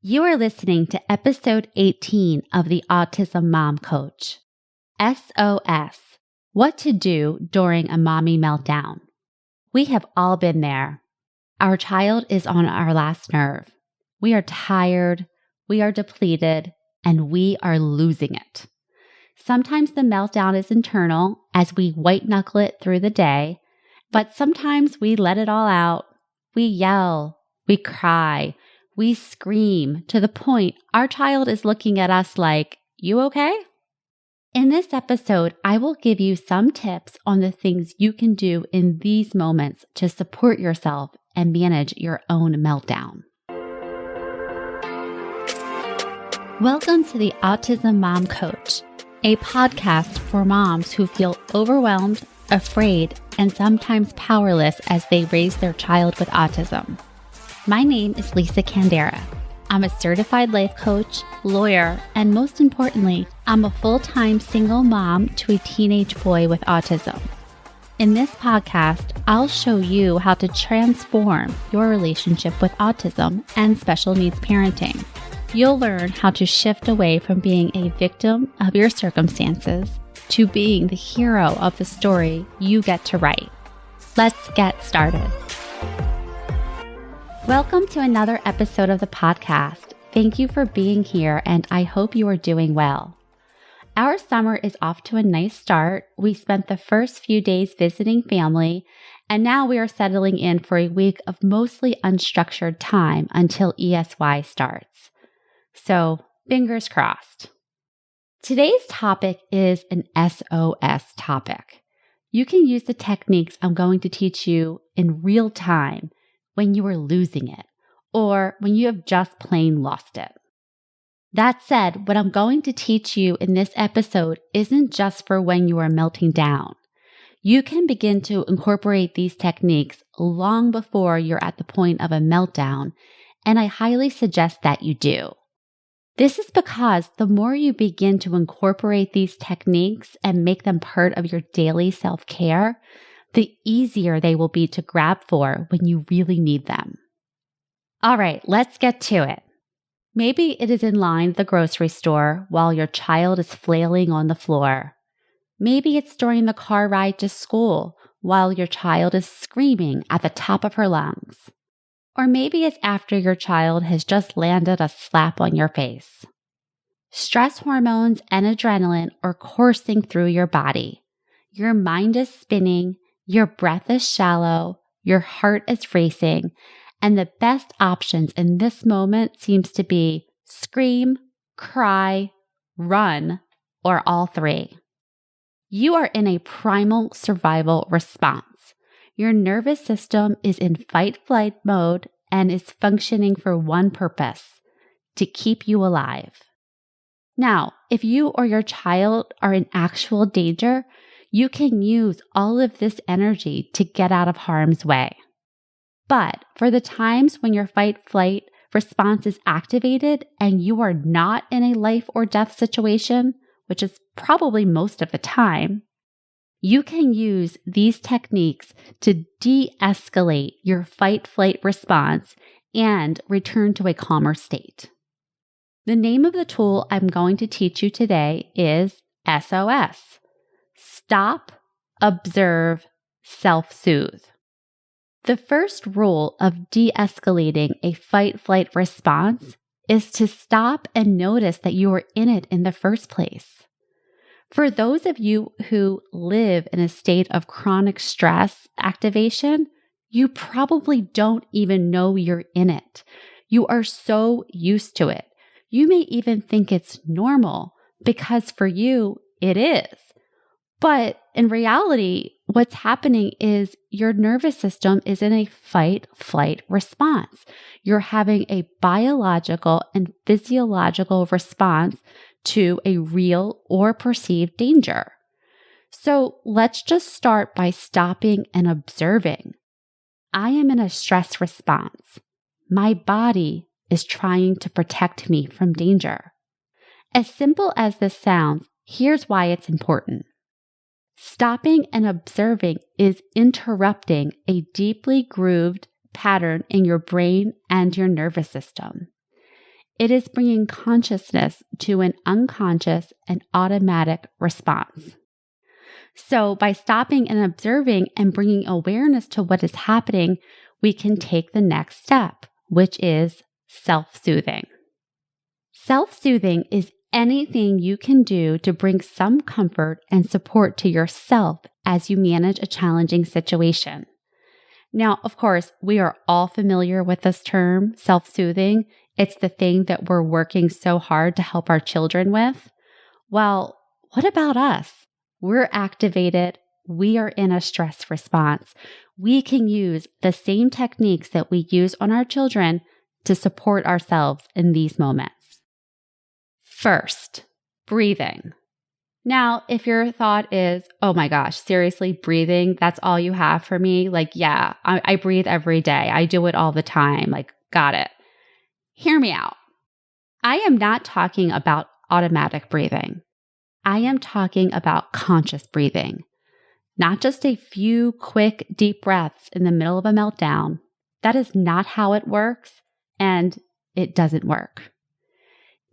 You are listening to episode 18 of the Autism Mom Coach. SOS, what to do during a mommy meltdown. We have all been there. Our child is on our last nerve. We are tired, we are depleted, and we are losing it. Sometimes the meltdown is internal as we white knuckle it through the day, but sometimes we let it all out. We yell, we cry, we scream to the point our child is looking at us like, "You okay?" In this episode, I will give you some tips on the things you can do in these moments to support yourself and manage your own meltdown. Welcome to the Autism Mom Coach, a podcast for moms who feel overwhelmed, afraid, and sometimes powerless as they raise their child with autism. My name is Lisa Candera. I'm a certified life coach, lawyer, and most importantly, I'm a full-time single mom to a teenage boy with autism. In this podcast, I'll show you how to transform your relationship with autism and special needs parenting. You'll learn how to shift away from being a victim of your circumstances to being the hero of the story you get to write. Let's get started. Welcome to another episode of the podcast. Thank you for being here, and I hope you are doing well. Our summer is off to a nice start. We spent the first few days visiting family, and now we are settling in for a week of mostly unstructured time until ESY starts. So, fingers crossed. Today's topic is an SOS topic. You can use the techniques I'm going to teach you in real time when you are losing it, or when you have just plain lost it. That said, what I'm going to teach you in this episode isn't just for when you are melting down. You can begin to incorporate these techniques long before you're at the point of a meltdown, and I highly suggest that you do. This is because the more you begin to incorporate these techniques and make them part of your daily self-care, the easier they will be to grab for when you really need them. All right, let's get to it. Maybe it is in line at the grocery store while your child is flailing on the floor. Maybe it's during the car ride to school while your child is screaming at the top of her lungs. Or maybe it's after your child has just landed a slap on your face. Stress hormones and adrenaline are coursing through your body. Your mind is spinning, your breath is shallow, your heart is racing, and the best options in this moment seems to be scream, cry, run, or all three. You are in a primal survival response. Your nervous system is in fight-flight mode and is functioning for one purpose: to keep you alive. Now, if you or your child are in actual danger, you can use all of this energy to get out of harm's way. But for the times when your fight-flight response is activated and you are not in a life or death situation, which is probably most of the time, you can use these techniques to de-escalate your fight-flight response and return to a calmer state. The name of the tool I'm going to teach you today is SOS. Stop, observe, self-soothe. The first rule of de-escalating a fight-flight response is to stop and notice that you are in it in the first place. For those of you who live in a state of chronic stress activation, you probably don't even know you're in it. You are so used to it. You may even think it's normal because for you, it is. But in reality, what's happening is your nervous system is in a fight-flight response. You're having a biological and physiological response to a real or perceived danger. So let's just start by stopping and observing. I am in a stress response. My body is trying to protect me from danger. As simple as this sounds, here's why it's important. Stopping and observing is interrupting a deeply grooved pattern in your brain and your nervous system. It is bringing consciousness to an unconscious and automatic response. So by stopping and observing and bringing awareness to what is happening, we can take the next step, which is self-soothing. Self-soothing is anything you can do to bring some comfort and support to yourself as you manage a challenging situation. Now, of course, we are all familiar with this term, self-soothing. It's the thing that we're working so hard to help our children with. Well, what about us? We're activated. We are in a stress response. We can use the same techniques that we use on our children to support ourselves in these moments. First, breathing. Now, if your thought is, oh my gosh, seriously, breathing, that's all you have for me? Like, yeah, I breathe every day. I do it all the time. Like, got it. Hear me out. I am not talking about automatic breathing. I am talking about conscious breathing. Not just a few quick, deep breaths in the middle of a meltdown. That is not how it works, and it doesn't work.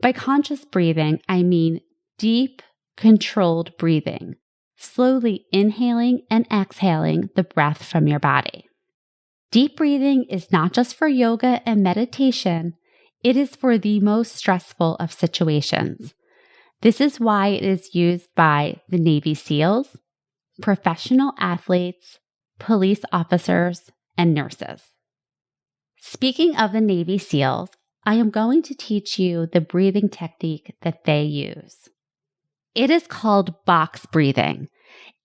By conscious breathing, I mean deep, controlled breathing, slowly inhaling and exhaling the breath from your body. Deep breathing is not just for yoga and meditation, it is for the most stressful of situations. This is why it is used by the Navy SEALs, professional athletes, police officers, and nurses. Speaking of the Navy SEALs, I am going to teach you the breathing technique that they use. It is called box breathing.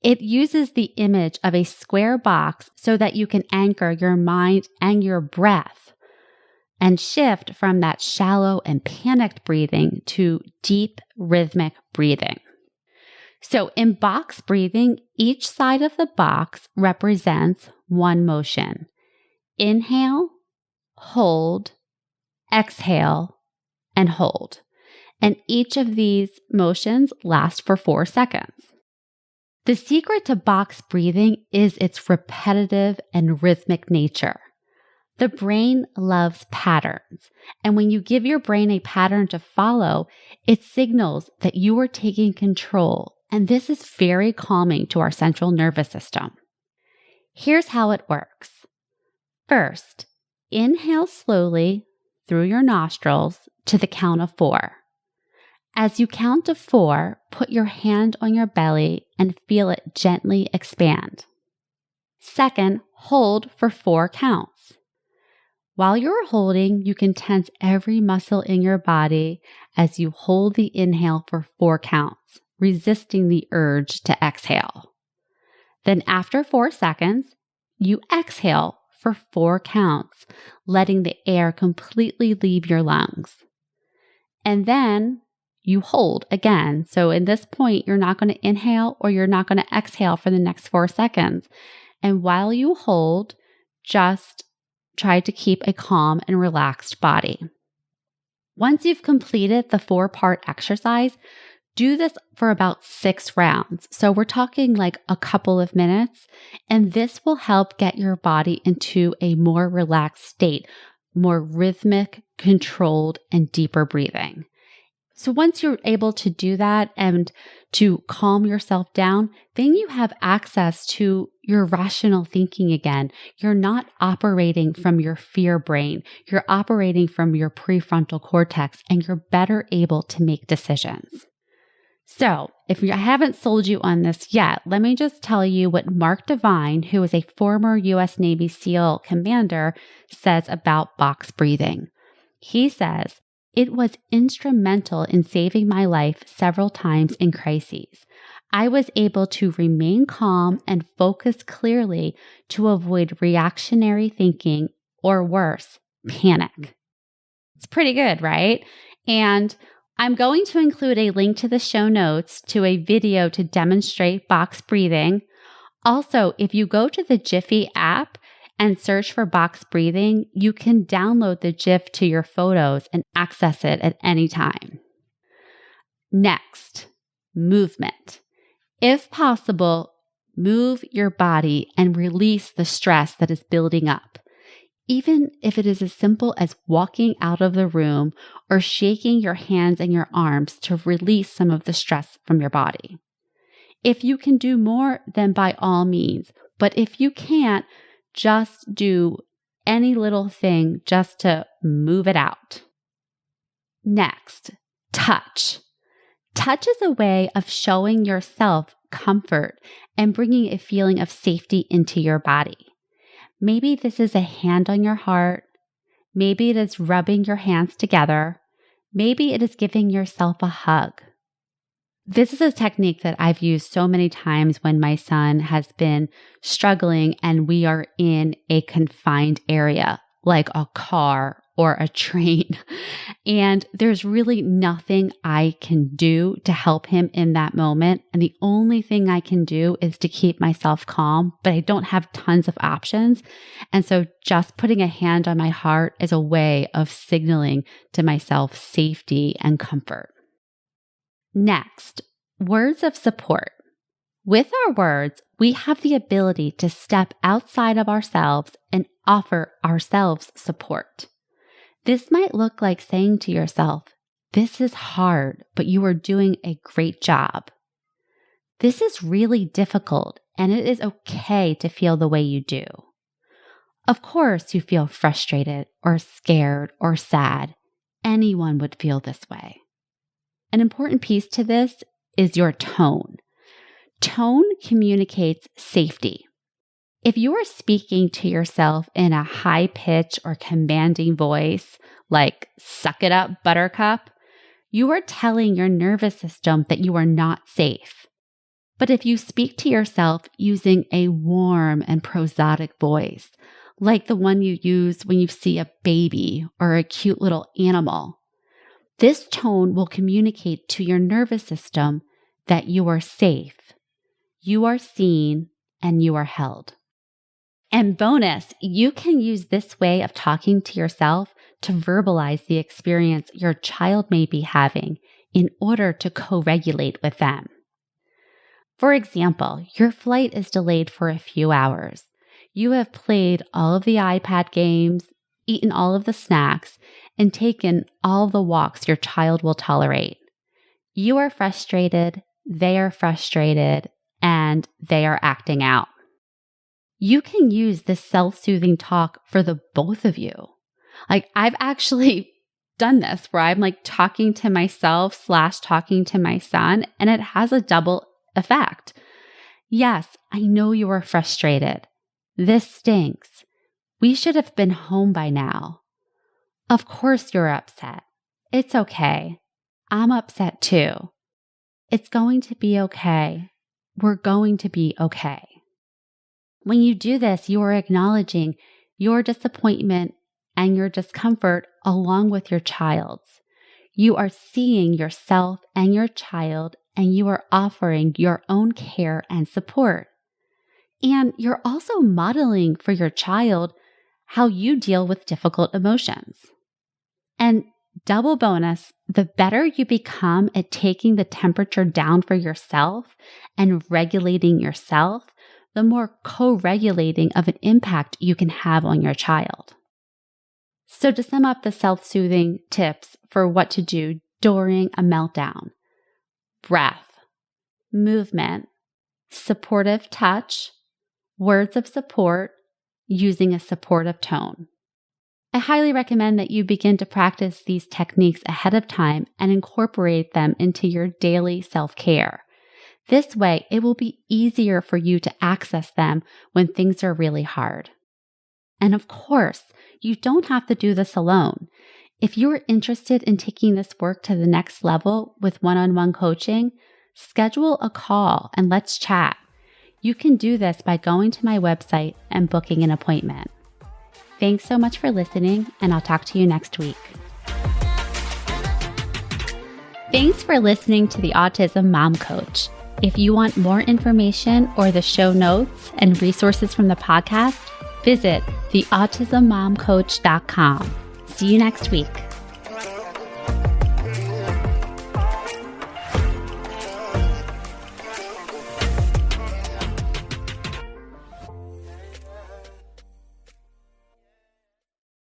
It uses the image of a square box so that you can anchor your mind and your breath and shift from that shallow and panicked breathing to deep rhythmic breathing. So in box breathing, each side of the box represents one motion. Inhale, hold, exhale, and hold. And each of these motions lasts for 4 seconds. The secret to box breathing is its repetitive and rhythmic nature. The brain loves patterns, and when you give your brain a pattern to follow, it signals that you are taking control, and this is very calming to our central nervous system. Here's how it works. First, inhale slowly through your nostrils to the count of 4. As you count to 4, put your hand on your belly and feel it gently expand. Second, hold for 4 counts. While you're holding, you can tense every muscle in your body as you hold the inhale for 4 counts, resisting the urge to exhale. Then after 4 seconds, you exhale for 4 counts, letting the air completely leave your lungs. And then you hold again. So in this point, you're not going to inhale or you're not going to exhale for the next 4 seconds. And while you hold, just try to keep a calm and relaxed body. Once you've completed the 4-part exercise, do this for about 6 rounds. So we're talking like a couple of minutes, and this will help get your body into a more relaxed state, more rhythmic, controlled, and deeper breathing. So once you're able to do that and to calm yourself down, then you have access to your rational thinking again. You're not operating from your fear brain. You're operating from your prefrontal cortex, and you're better able to make decisions. So if I haven't sold you on this yet, let me just tell you what Mark Devine, who is a former U.S. Navy SEAL commander, says about box breathing. He says, "It was instrumental in saving my life several times in crises. I was able to remain calm and focus clearly to avoid reactionary thinking or worse, panic." It's pretty good, right? And I'm going to include a link to the show notes to a video to demonstrate box breathing. Also, if you go to the Jiffy app and search for box breathing, you can download the GIF to your photos and access it at any time. Next, movement. If possible, move your body and release the stress that is building up. even if it is as simple as walking out of the room or shaking your hands and your arms to release some of the stress from your body. If you can do more, then by all means. But if you can't, just do any little thing just to move it out. Next, touch. Touch is a way of showing yourself comfort and bringing a feeling of safety into your body. Maybe this is a hand on your heart. Maybe it is rubbing your hands together. Maybe it is giving yourself a hug. This is a technique that I've used so many times when my son has been struggling and we are in a confined area, like a car or a train. And there's really nothing I can do to help him in that moment. And the only thing I can do is to keep myself calm, but I don't have tons of options. And so just putting a hand on my heart is a way of signaling to myself safety and comfort. Next, words of support. With our words, we have the ability to step outside of ourselves and offer ourselves support. This might look like saying to yourself, "This is hard, but you are doing a great job. This is really difficult, and it is okay to feel the way you do. Of course, you feel frustrated or scared or sad. Anyone would feel this way." An important piece to this is your tone. Tone communicates safety. If you are speaking to yourself in a high pitch or commanding voice, like "suck it up, buttercup," you are telling your nervous system that you are not safe. But if you speak to yourself using a warm and prosodic voice, like the one you use when you see a baby or a cute little animal, this tone will communicate to your nervous system that you are safe, you are seen, and you are held. And bonus, you can use this way of talking to yourself to verbalize the experience your child may be having in order to co-regulate with them. For example, your flight is delayed for a few hours. You have played all of the iPad games, eaten all of the snacks, and taken all the walks your child will tolerate. You are frustrated, they are frustrated, and they are acting out. You can use this self-soothing talk for the both of you. Like, I've actually done this where I'm like talking to myself / talking to my son, and it has a double effect. Yes, I know you are frustrated. This stinks. We should have been home by now. Of course you're upset. It's okay. I'm upset too. It's going to be okay. We're going to be okay. When you do this, you are acknowledging your disappointment and your discomfort along with your child's. You are seeing yourself and your child, and you are offering your own care and support. And you're also modeling for your child how you deal with difficult emotions. And double bonus, the better you become at taking the temperature down for yourself and regulating yourself, the more co-regulating of an impact you can have on your child. So to sum up the self-soothing tips for what to do during a meltdown: breath, movement, supportive touch, words of support, using a supportive tone. I highly recommend that you begin to practice these techniques ahead of time and incorporate them into your daily self-care. This way, it will be easier for you to access them when things are really hard. And of course, you don't have to do this alone. If you are interested in taking this work to the next level with one-on-one coaching, schedule a call and let's chat. You can do this by going to my website and booking an appointment. Thanks so much for listening, and I'll talk to you next week. Thanks for listening to the Autism Mom Coach. If you want more information or the show notes and resources from the podcast, visit theautismmomcoach.com. See you next week.